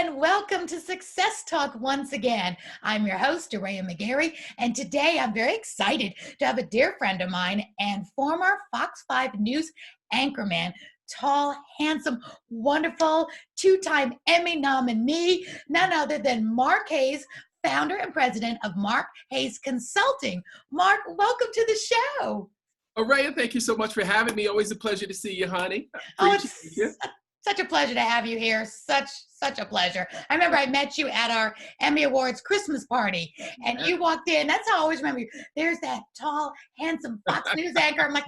and welcome to Success Talk once again. I'm your host, Aurea McGarry, and today I'm very excited to have a dear friend of mine and former Fox 5 News anchorman, tall, handsome, wonderful, two-time Emmy nominee, none other than Mark Hayes, founder and president of Mark Hayes Consulting. Mark, welcome to the show. Aurea, thank you so much for having me. Always a pleasure to see you, honey. It's such a pleasure to have you here. Such a pleasure. I remember I met you at our Emmy Awards Christmas party, and you walked in. That's how I always remember you. There's that tall, handsome Fox News anchor. I'm like,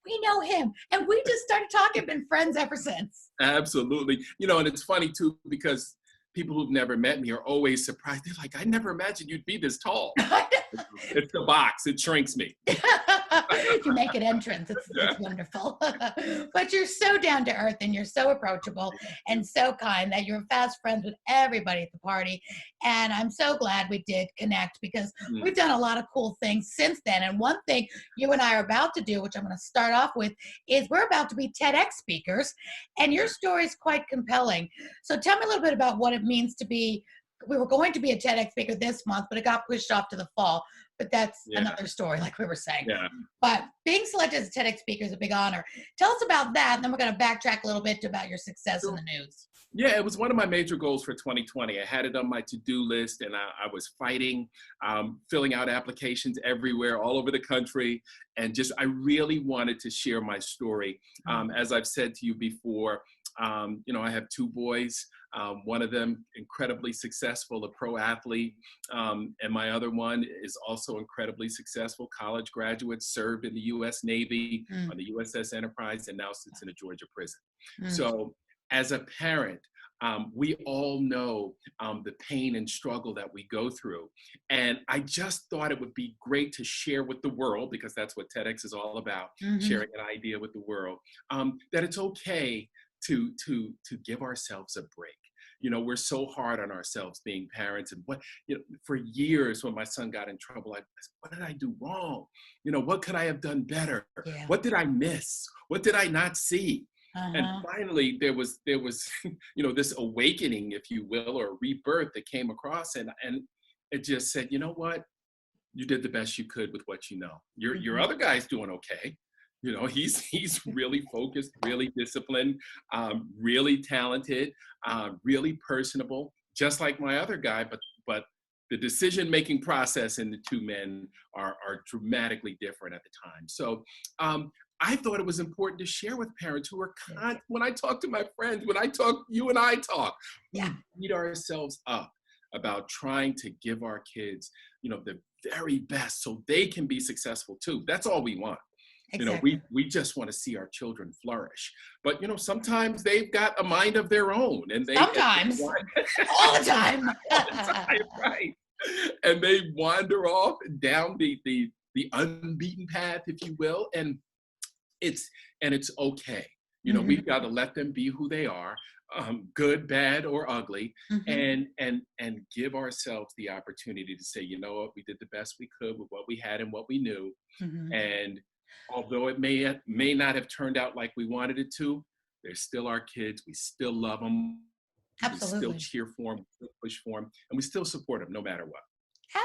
we know him. And we just started talking, been friends ever since. Absolutely. And it's funny, too, because people who've never met me are always surprised. They're like, I never imagined you'd be this tall. It's the box. It shrinks me. You make an entrance. It's wonderful. But you're so down to earth and you're so approachable and so kind that you're fast friends with everybody at the party. And I'm so glad we did connect because we've done a lot of cool things since then. And one thing you and I are about to do, which I'm going to start off with, is we're about to be TEDx speakers. And your story is quite compelling. So tell me a little bit about what it means to be. We were going to be a TEDx speaker this month, but it got pushed off to the fall. But that's another story, like we were saying. Yeah. But being selected as a TEDx speaker is a big honor. Tell us about that, and then we're going to backtrack a little bit about your success in the news. Yeah, it was one of my major goals for 2020. I had it on my to-do list, and I was fighting, filling out applications everywhere, all over the country, and I really wanted to share my story. As I've said to you before, I have two boys. One of them incredibly successful, a pro athlete, and my other one is also incredibly successful, college graduate, served in the U.S. Navy on the USS Enterprise, and now sits in a Georgia prison. So as a parent, we all know the pain and struggle that we go through. And I just thought it would be great to share with the world, because that's what TEDx is all about, sharing an idea with the world, that it's okay to give ourselves a break. We're so hard on ourselves being parents. And for years when my son got in trouble, I said, what did I do wrong? What could I have done better? Yeah. What did I miss? What did I not see? And finally, there was this awakening, if you will, or rebirth that came across, and it just said, you know what? You did the best you could with what you know. Your other guy's doing okay. He's really focused, really disciplined, really talented, really personable, just like my other guy. But the decision-making process in the two men are dramatically different at the time. So I thought it was important to share with parents who are when I talk to my friends, you and I talk, we beat ourselves up about trying to give our kids, the very best so they can be successful too. That's all we want. Exactly. We just want to see our children flourish. But, sometimes they've got a mind of their own. And Sometimes. All the time. Right. And they wander off down the unbeaten path, if you will. And it's okay. We've got to let them be who they are, good, bad, or ugly, and give ourselves the opportunity to say, you know what, we did the best we could with what we had and what we knew. And although it may not have turned out like we wanted it to, they're still our kids. We still love them. Absolutely. We still cheer for them, we still push for them, and we still support them no matter what.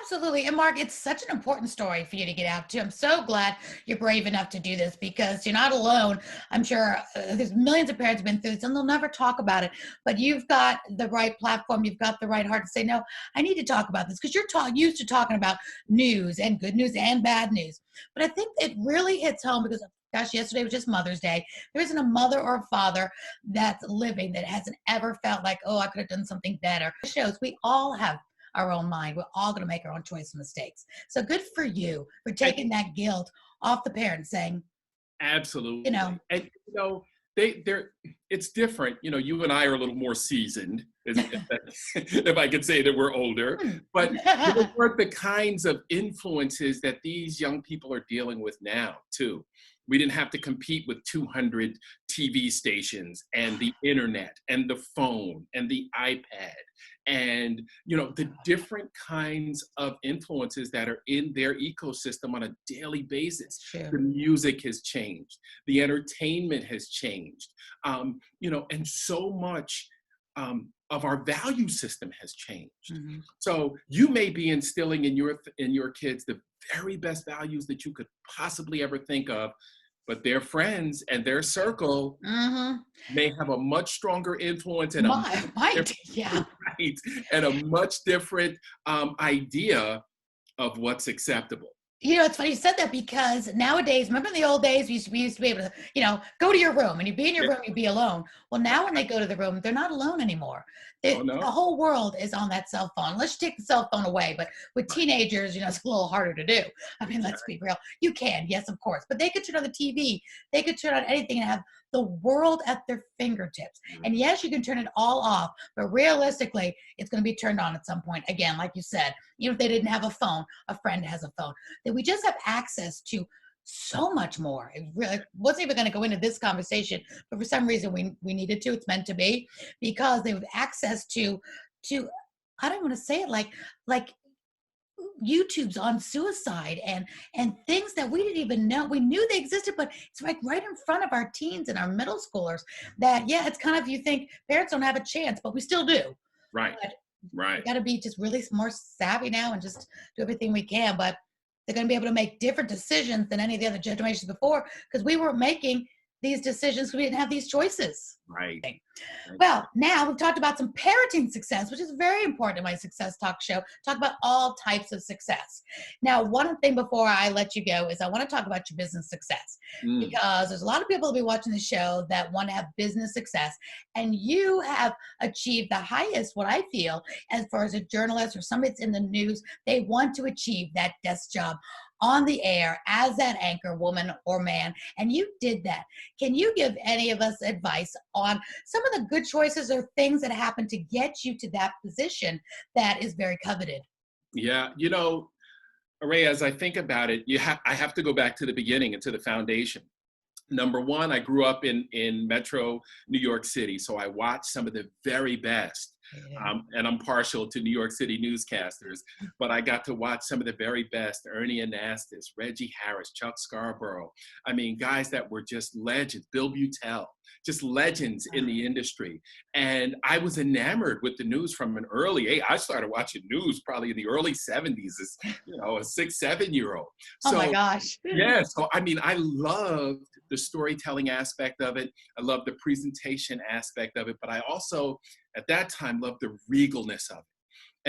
Absolutely. And Mark, it's such an important story for you to get out to. I'm so glad you're brave enough to do this because you're not alone. I'm sure there's millions of parents who've been through this and they'll never talk about it, but you've got the right platform. You've got the right heart to say, no, I need to talk about this because you're used to talking about news and good news and bad news. But I think it really hits home because gosh, yesterday was just Mother's Day. There isn't a mother or a father that's living that hasn't ever felt like, oh, I could have done something better. It shows we all have our own mind. We're all going to make our own choice and mistakes. So good for you for taking that guilt off the parents, saying, absolutely. And it's different. You and I are a little more seasoned, if I could say that we're older, but we're the kinds of influences that these young people are dealing with now too. We didn't have to compete with 200 TV stations and the internet and the phone and the iPad and, the different kinds of influences that are in their ecosystem on a daily basis. Sure. The music has changed. The entertainment has changed. And so much of our value system has changed. Hmm. So you may be instilling in your kids the very best values that you could possibly ever think of, but their friends and their circle Hmm. may have a much stronger influence and a much Might, yeah. different, right, and a much different idea of what's acceptable. You know, it's funny you said that because nowadays, remember in the old days, we used to be able to, go to your room and you'd be in your Yeah. room, you'd be alone. Well, now when they go to the room, they're not alone anymore. Oh The no. whole world is on that cell phone. Let's take the cell phone away. But with Right. teenagers, it's a little harder to do. I mean, let's Exactly. be real. You can, yes, of course. But they could turn on the TV. They could turn on anything and have the world at their fingertips. And yes, you can turn it all off, but realistically, it's going to be turned on at some point. Again, like you said, even if they didn't have a phone, a friend has a phone. That we just have access to so much more. It really wasn't even going to go into this conversation, but for some reason we needed to. It's meant to be because they have access to I don't want to say it like YouTube's on suicide and things that we didn't even know. We knew they existed, but it's like right in front of our teens and our middle schoolers that yeah, it's kind of you think parents don't have a chance, but we still do. Right. But we Right. got to be just really more savvy now and just do everything we can. But they're going to be able to make different decisions than any of the other generations before because we weren't making these decisions. We didn't have these choices. Right. Right. Well, now we've talked about some parenting success, which is very important in my success talk show. Talk about all types of success. Now, one thing before I let you go is I want to talk about your business success Mm. because there's a lot of people that will be watching the show that want to have business success, and you have achieved the highest, what I feel, as far as a journalist or somebody that's in the news, they want to achieve that desk job on the air as that anchor woman or man, and you did that. Can you give any of us advice on some of the good choices or things that happen to get you to that position that is very coveted? Yeah. Array, as I think about it, I have to go back to the beginning and to the foundation. Number one, I grew up in Metro New York City, so I watched some of the very best. Yeah. And I'm partial to New York City newscasters, but I got to watch some of the very best: Ernie Anastas, Reggie Harris, Chuck Scarborough. I mean, guys that were just legends. Bill Buell, just legends in the industry. And I was enamored with the news from an early age. I started watching news probably in the early '70s as a 6, 7 year old. Oh my So gosh. yeah, so I mean, I loved the storytelling aspect of it. I loved the presentation aspect of it, but I also, at that time, loved the regalness of it.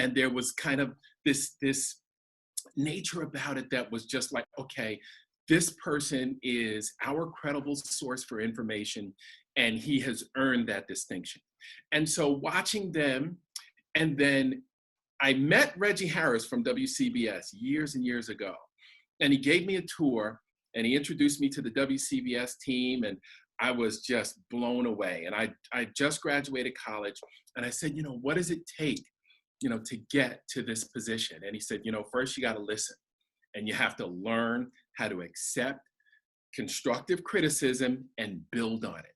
And there was kind of this nature about it that was just like, okay, this person is our credible source for information, and he has earned that distinction. And so watching them, and then I met Reggie Harris from WCBS years and years ago, and he gave me a tour and he introduced me to the WCBS team, and I was just blown away. And I just graduated college, and I said, what does it take, to get to this position? And he said, first you got to listen, and you have to learn how to accept constructive criticism and build on it.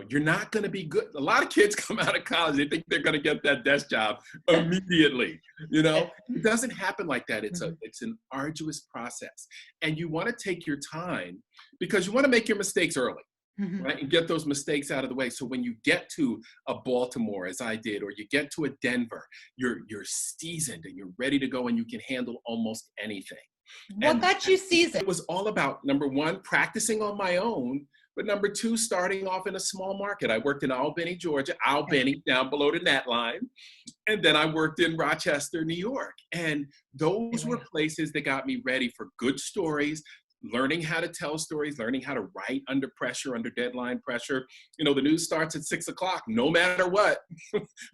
You're not going to be good. A lot of kids come out of college, they think they're going to get that desk job immediately. It doesn't happen like that. It's an arduous process, and you want to take your time because you want to make your mistakes early, Mhm. right? And get those mistakes out of the way. So when you get to a Baltimore, as I did, or you get to a Denver, you're seasoned and you're ready to go, and you can handle almost anything. What And got you seasoned? it was all about, number one, practicing on my own, but number two, starting off in a small market. I worked in Albany, Georgia, Albany, down below the gnat line. And then I worked in Rochester, New York. And those were places that got me ready for good stories, learning how to tell stories, learning how to write under pressure, under deadline pressure. The news starts at 6 o'clock, no matter what.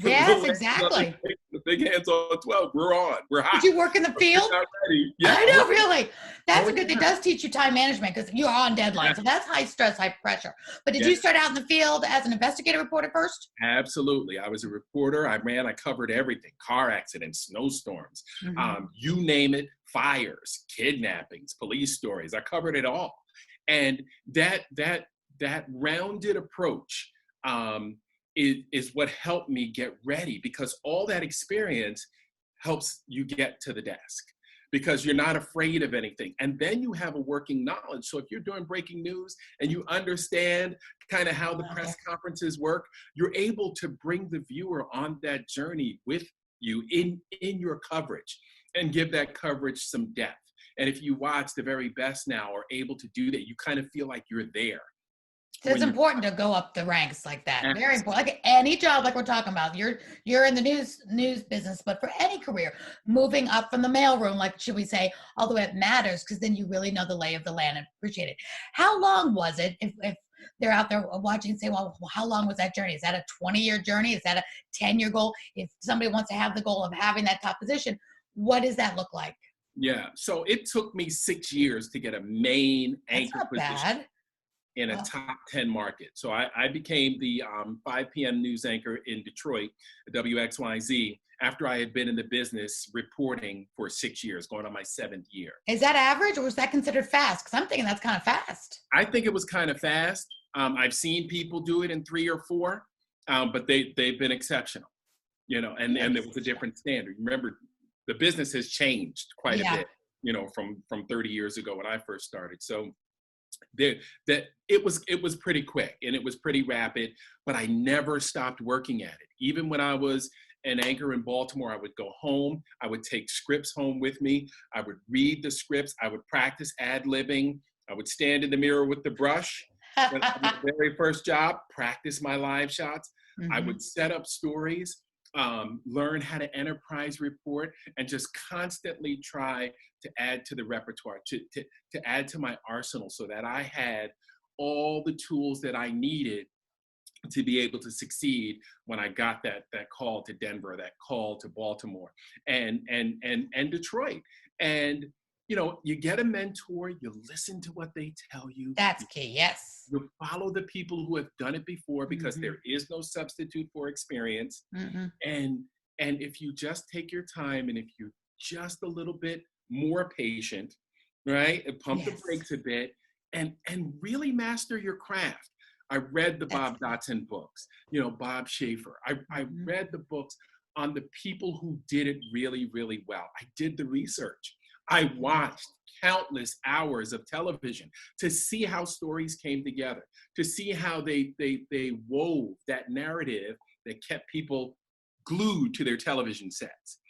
Yes, exactly. The big hands on 12, we're on, we're Did hot. you work in the We're field? not ready. Yeah. I know, really. That's Oh, a good. It yeah. does teach you time management because you're on deadline. Yeah. So that's high stress, high pressure. But did Yeah. you start out in the field as an investigative reporter first? Absolutely. I was a reporter. I covered everything: car accidents, snowstorms, Mhm. you name it, fires, kidnappings, police stories. I covered it all. And that rounded approach is what helped me get ready, because all that experience helps you get to the desk. because you're not afraid of anything. And then you have a working knowledge. So if you're doing breaking news and you understand kind of how the press conferences work, you're able to bring the viewer on that journey with you in your coverage and give that coverage some depth. And if you watch, the very best now are able to do that. You kind of feel like you're there. So it's important to go up the ranks like that. Very important. Like any job, like we're talking about, you're in the news business, but for any career, moving up from the mailroom, like should we say, although it matters, because then you really know the lay of the land and appreciate it. How long was it? If they're out there watching and say, well, how long was that journey? Is that a 20-year journey? Is that a 10-year goal? If somebody wants to have the goal of having that top position, what does that look like? Yeah. So it took me 6 years to get a main anchor position in a top 10 market. So I became the 5 p.m. news anchor in Detroit, WXYZ, after I had been in the business reporting for 6 years, going on my 7th year. Is that average, or was that considered fast? Because I'm thinking that's kind of fast. I think it was kind of fast. I've seen people do it in 3 or 4, but they've been exceptional, you know, and there was a different standard. Remember, the business has changed quite a bit, you know, from 30 years ago when I first started. So it was pretty quick and it was pretty rapid, but I never stopped working at it. Even when I was an anchor in Baltimore, I would go home, I would take scripts home with me, I would read the scripts, I would practice ad-libbing, I would stand in the mirror with the brush. When I was the very first job, practice my live shots. I would set up stories, learn how to enterprise report, and just constantly try to add to the repertoire, to add to my arsenal, so that I had all the tools that I needed to be able to succeed when I got that call to Denver, that call to Baltimore, and Detroit. And you know, you get a mentor, you listen to what they tell you. That's key, yes. You follow the people who have done it before, because there is no substitute for experience. And if you just take your time, and if you're just a little bit more patient, right, and pump the brakes a bit, and really master your craft. I read the Bob Dotson books, you know, Bob Schaefer. I read the books on the people who did it really, really well. I did the research. I watched countless hours of television to see how stories came together, to see how they wove that narrative that kept people glued to their television sets.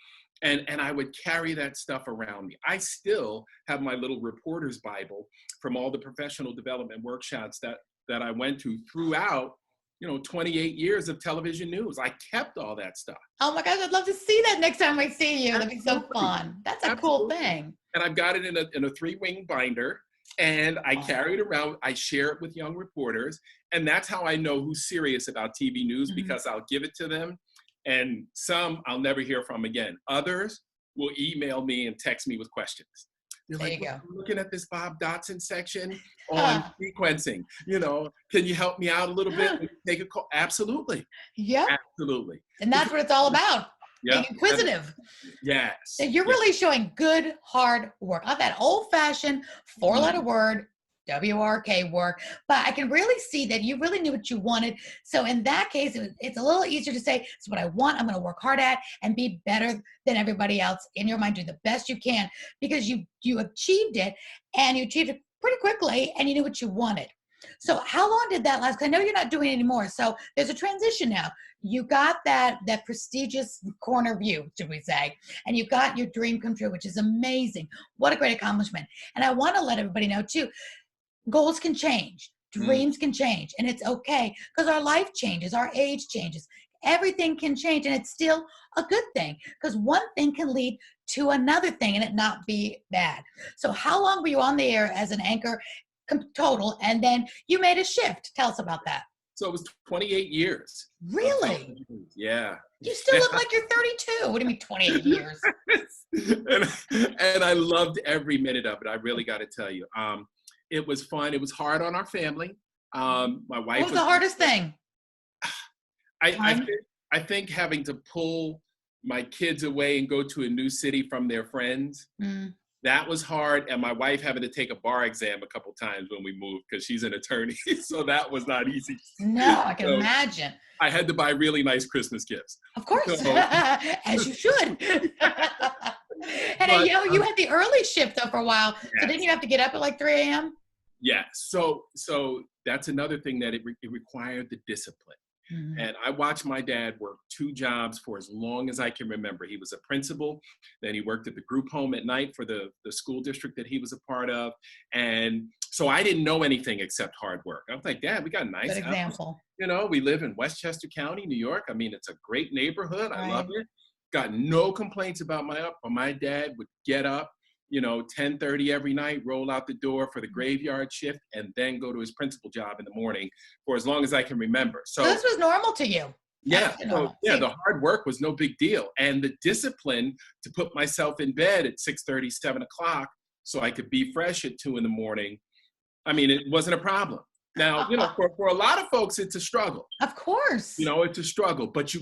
And I would carry that stuff around me. I still have my little reporter's Bible from all the professional development workshops that I went to throughout, you know, 28 years of television news. I kept all that stuff. Oh my gosh, I'd love to see that next time I see you. That'd be so fun. That's a cool thing. And I've got it in a 3-wing binder, and I carry it around. I share it with young reporters, and that's how I know who's serious about TV news, because I'll give it to them, and some I'll never hear from again. Others will email me and text me with questions. They're like, well, I'm looking at this Bob Dotson section on sequencing. You know, can you help me out a little bit? Take a call. Absolutely. Yeah. Absolutely. And that's what it's all about. Being inquisitive. Yes. So you're really showing good, hard work. Not that old-fashioned 4-letter word, WRK work, but I can really see that you really knew what you wanted. So in that case, it's a little easier to say, it's what I want, I'm going to work hard at and be better than everybody else. In your mind, do the best you can, because you achieved it, and you achieved it pretty quickly, and you knew what you wanted. So how long did that last? Because I know you're not doing it anymore. So there's a transition now. You got that prestigious corner view, should we say, and you got your dream come true, which is amazing. What a great accomplishment. And I want to let everybody know too, goals can change, dreams can change, and it's okay, because our life changes, our age changes, everything can change, and it's still a good thing, because one thing can lead to another thing and it not be bad. So how long were you on the air as an anchor total, and then you made a shift? Tell us about that. So it was 28 years. Really? Yeah. You still look like you're 32. What do you mean 28 years? and I loved every minute of it. I really got to tell you. It was fun. It was hard on our family. My wife. What was the hardest thing? I think having to pull my kids away and go to a new city from their friends. That was hard, and my wife having to take a bar exam a couple times when we moved, because she's an attorney, so that was not easy. No, I can imagine. I had to buy really nice Christmas gifts. Of course, as you should. And But you had the early shift though for a while. So didn't yes, you have to get up at like 3 a.m.? yes. So that's another thing that it required the discipline. Mhm. And I watched my dad work two jobs for as long as I can remember. He was a principal, then he worked at the group home at night for the school district that he was a part of. And so I didn't know anything except hard work. I was like, Dad, we got a Good nice house. example. We live in Westchester County, New York. I mean, it's a great neighborhood. I love Right. it. Got no complaints about my dad would get up, 10:30 every night, roll out the door for the graveyard shift, and then go to his principal job in the morning for as long as I can remember. So So this was normal to you. yeah, Absolutely so normal. yeah, the hard work was no big deal, and the discipline to put myself in bed at 6:30, 7 o'clock, so I could be fresh at 2 in the morning. I mean, it wasn't a problem. Now, for a lot of folks, it's a struggle. Of course. It's a struggle, but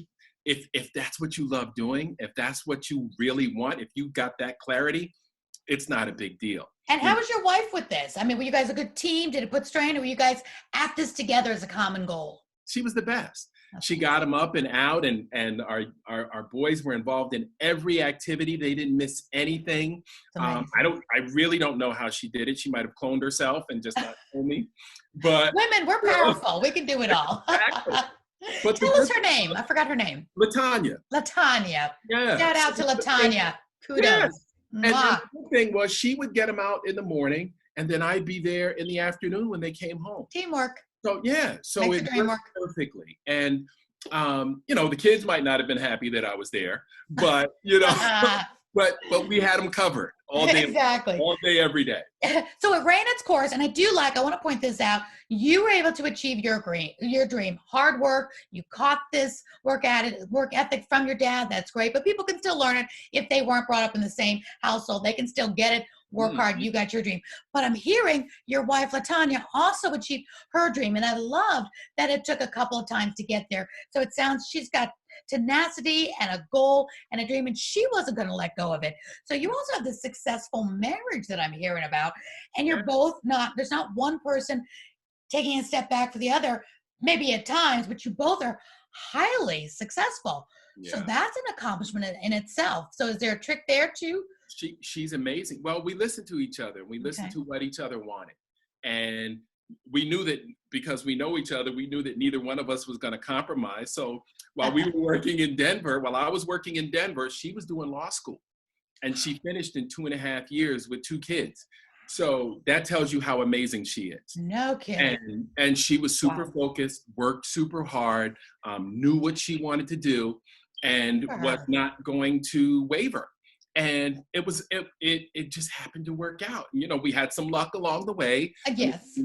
if that's what you love doing, if that's what you really want, if you got that clarity, it's not a big deal. And You how know, was your wife with this? I mean, were you guys a good team? Did it put strain, or were you guys at this together as a common goal? she was the best. That's She got them up and out, and our boys were involved in every activity. They didn't miss anything. amazing. I really don't know how she did it. She might have cloned herself and just not told me. But Women, we're powerful. We can do it all. exactly. But the Tell us good her name. I forgot her name. Latanya. Latanya. Yeah. Shout out to Latanya. Kudos. Yes. And Mwah. the good thing was she would get them out in the morning, and then I'd be there in the afternoon when they came home. Teamwork. So yeah, so Makes it the dream worked work. perfectly. And the kids might not have been happy that I was there, but but we had them covered Exactly. all day, every day. So it ran its course, and I want to point this out. You were able to achieve your dream. Hard work. You caught this work ethic from your dad. That's great. But people can still learn it if they weren't brought up in the same household. They can still get it. Work hard. You got your dream. But I'm hearing your wife, Latanya, also achieved her dream. And I love that it took a couple of times to get there. So it sounds she's got tenacity and a goal and a dream, and she wasn't going to let go of it. So you also have this successful marriage that I'm hearing about, and you're both there's not one person taking a step back for the other, maybe at times, but you both are highly successful. So Yeah. that's an accomplishment in itself. So is there a trick there too? She's amazing. Well, we listened to each other. We listened Okay. to what each other wanted. And we knew that because we know each other, we knew that neither one of us was going to compromise. So while I was working in Denver, she was doing law school. And she finished in 2.5 years with 2 kids. So that tells you how amazing she is. No kidding. And she was super Wow. focused, worked super hard, knew what she wanted to do, and For was her. not going to waver. And it just happened to work out. We had some luck along the way. Yes.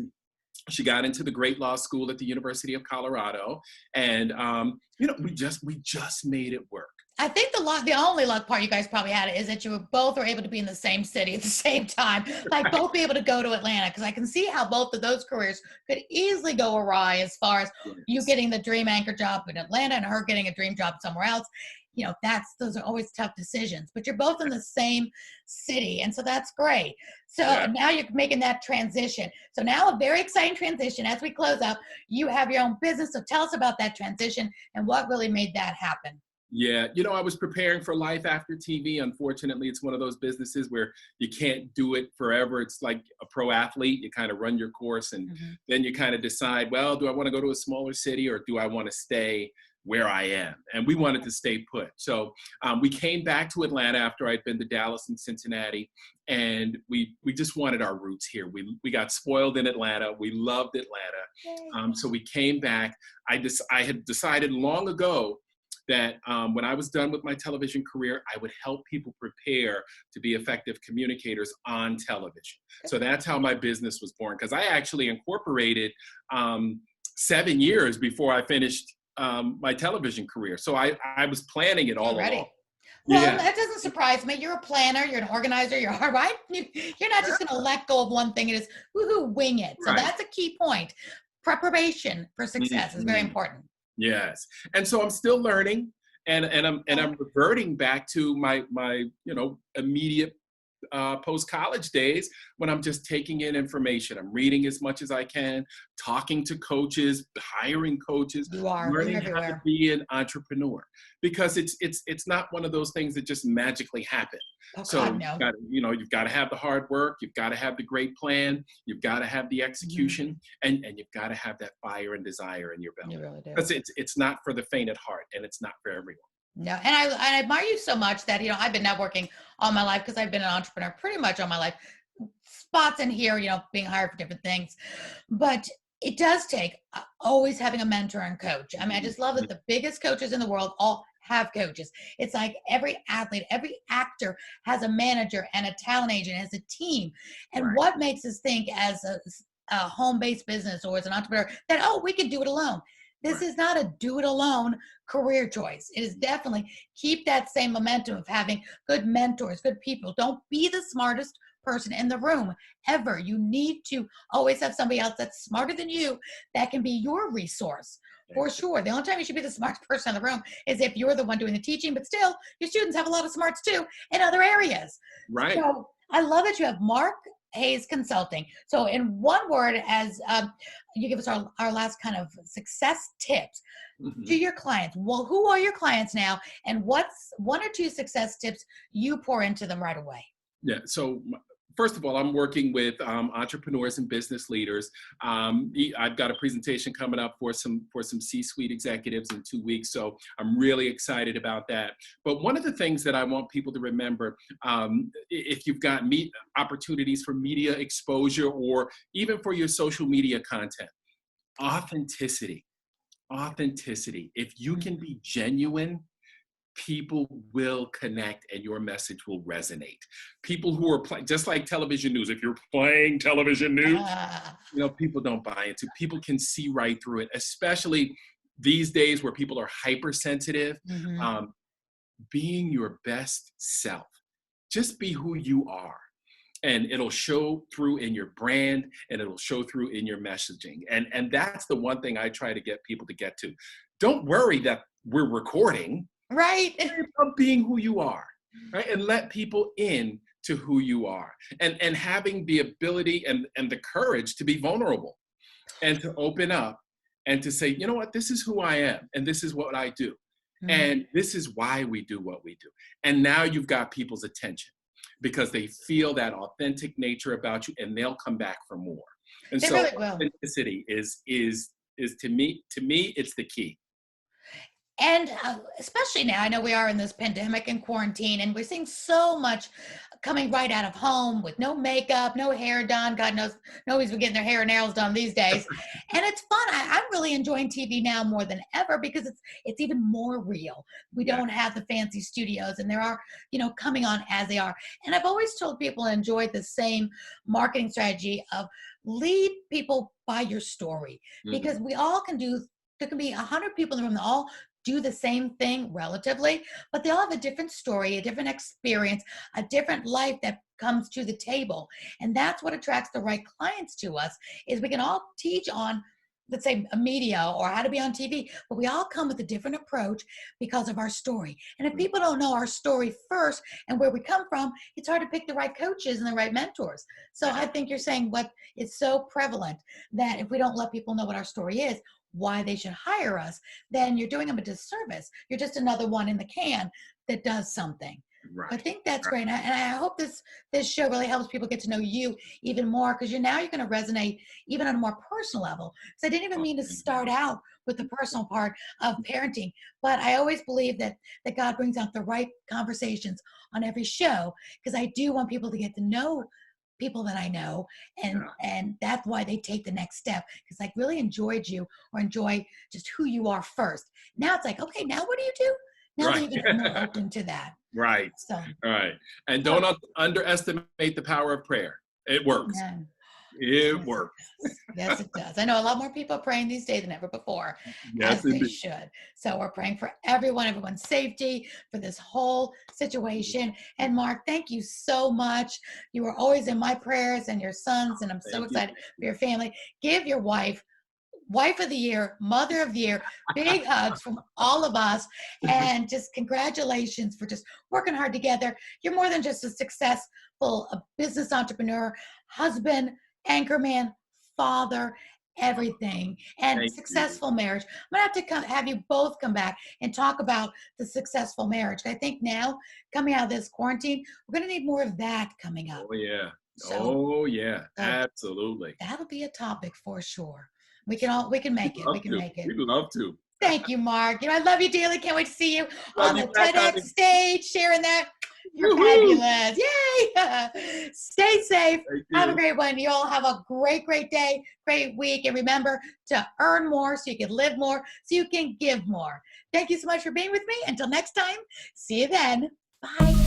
She got into the great law school at the University of Colorado, and we just made it work. I think the only luck part you guys probably had is that you were able to be in the same city at the same time, like both be able to go to Atlanta. Because I can see how both of those careers could easily go awry as far as you Yes. getting the dream anchor job in Atlanta and her getting a dream job somewhere else. Those are always tough decisions, but you're both in the same city. And so that's great. So Yeah. now you're making that transition. So now a very exciting transition as we close out. You have your own business. So tell us about that transition and what really made that happen. Yeah, I was preparing for life after TV. Unfortunately, it's one of those businesses where you can't do it forever. It's like a pro athlete. You kind of run your course, and then you kind of decide, well, do I want to go to a smaller city, or do I want to stay where I am? And we wanted to stay put. So we came back to Atlanta after I'd been to Dallas and Cincinnati, and we just wanted our roots here. We got spoiled in Atlanta. We loved Atlanta. So we came back. I had decided long ago that when I was done with my television career, I would help people prepare to be effective communicators on television. So that's how my business was born, because I actually incorporated 7 years before I finished my television career. So I was planning it all Already. along. Well, Yeah. that doesn't surprise me. You're a planner. You're an organizer. You're all right. You're not just going to let go of one thing and just woohoo, wing it. So Right. that's a key point. Preparation for success is very important. Yes. And so I'm still learning, and I'm reverting back to my immediate post-college days when I'm just taking in information. I'm reading as much as I can, talking to coaches, hiring coaches, You're learning how to everywhere. be an entrepreneur, because it's not one of those things that just magically happen. Oh So God, no. you've got to have the hard work, you've got to have the great plan, you've got to have the Mhm. execution, and you've got to have that fire and desire in your belly. You really do. Because it's not for the faint at heart, and it's not for everyone. No, and I admire you so much that, I've been networking all my life because I've been an entrepreneur pretty much all my life. Spots in here, being hired for different things. But it does take always having a mentor and coach. I mean, I just love that Mhm. the biggest coaches in the world all have coaches. It's like every athlete, every actor has a manager and a talent agent, has a team. And Right, what makes us think as a home-based business or as an entrepreneur that, oh, we can do it alone. This right. is not a do it alone career choice. It is definitely keep that same momentum of having good mentors, good people. Don't be the smartest person in the room ever. You need to always have somebody else that's smarter than you that can be your resource for That's it. sure. The only time you should be the smartest person in the room is if you're the one doing the teaching, but still, your students have a lot of smarts too in other areas. Right. So I love that you have Mark Hayes Consulting. So, in one word, as you give us our last kind of success tips to Mhm. your clients. Well, who are your clients now, and what's one or two success tips you pour into them right away? Yeah. So first of all, I'm working with entrepreneurs and business leaders. I've got a presentation coming up for some C-suite executives in 2 weeks, so I'm really excited about that. But one of the things that I want people to remember, if you've got opportunities for media exposure or even for your social media content, authenticity. Authenticity. If you can be genuine, people will connect and your message will resonate. People who are playing, just like television news, if you're playing television news, Ah, people don't buy into. People can see right through it, especially these days where people are hypersensitive. mhm. Um, being your best self, just be who you are. And it'll show through in your brand, and it'll show through in your messaging. And that's the one thing I try to get people to get to. Don't worry that we're recording. Right. Worry about being who you are, right? And let people in to who you are. And having the ability and the courage to be vulnerable and to open up and to say, you know what, this is who I am and this is what I do. Mhm. And this is why we do what we do. And now you've got people's attention because they feel that authentic nature about you and they'll come back for more. And They so really will. authenticity is to me it's the key. And especially now, I know we are in this pandemic and quarantine, and we're seeing so much coming right out of home with no makeup, no hair done. God knows nobody's been getting their hair and nails done these days, and it's fun. I'm really enjoying TV now more than ever because it's even more real. We Yeah. don't have the fancy studios, and there are coming on as they are. And I've always told people I enjoyed the same marketing strategy of lead people by your story because Mhm. we all can do. There can be 100 people in the room that all do the same thing relatively, but they all have a different story, a different experience, a different life that comes to the table. And that's what attracts the right clients to us is we can all teach on, let's say, a media or how to be on TV, but we all come with a different approach because of our story. And if people don't know our story first and where we come from, it's hard to pick the right coaches and the right mentors. So I think you're saying what is so prevalent that if we don't let people know what our story is, why they should hire us, then you're doing them a disservice. You're just another one in the can that does something. I Right. think that's Right. great, and I hope this show really helps people get to know you even more because you're going to resonate even on a more personal level. Because I didn't even Oh, mean to thank you. start out with the personal part of parenting, but I always believe that God brings out the right conversations on every show because I do want people to get to know people that I know, Yeah. and that's why they take the next step because I really enjoyed you or enjoy just who you are first. Now it's like, okay, now what do you do? Now they're Right. even more open to that. Right. So, Right. And oh, don't underestimate the power of prayer. It works. amen. It Yes, it works. does. Yes, it does. I know a lot more people are praying these days than ever before, Yes, as they indeed. should. So we're praying for everyone's safety, for this whole situation. And Mark, thank you so much. You are always in my prayers and your sons, and I'm so Thank you. excited for your family. Give your wife Wife of the Year, Mother of the Year. Big hugs from all of us. And just congratulations for just working hard together. You're more than just a successful business entrepreneur, husband, anchorman, father, everything, and Thank you. successful marriage. I'm gonna have to have you both come back and talk about the successful marriage. I think now, coming out of this quarantine, we're gonna need more of that coming up. Oh yeah. So Oh yeah. uh, Absolutely. that'll be a topic for sure. We can We'd make it. We love can to. make it. We'd love to. Thank you, Mark. I love you dearly. Can't wait to see you Love on you the back, TEDx honey. stage, sharing that. You're Woohoo! fabulous. Yay! Stay safe. Thank Have a you. great one. You all have a great, great day, great week. And remember to earn more so you can live more, so you can give more. Thank you so much for being with me. Until next time, see you then. Bye.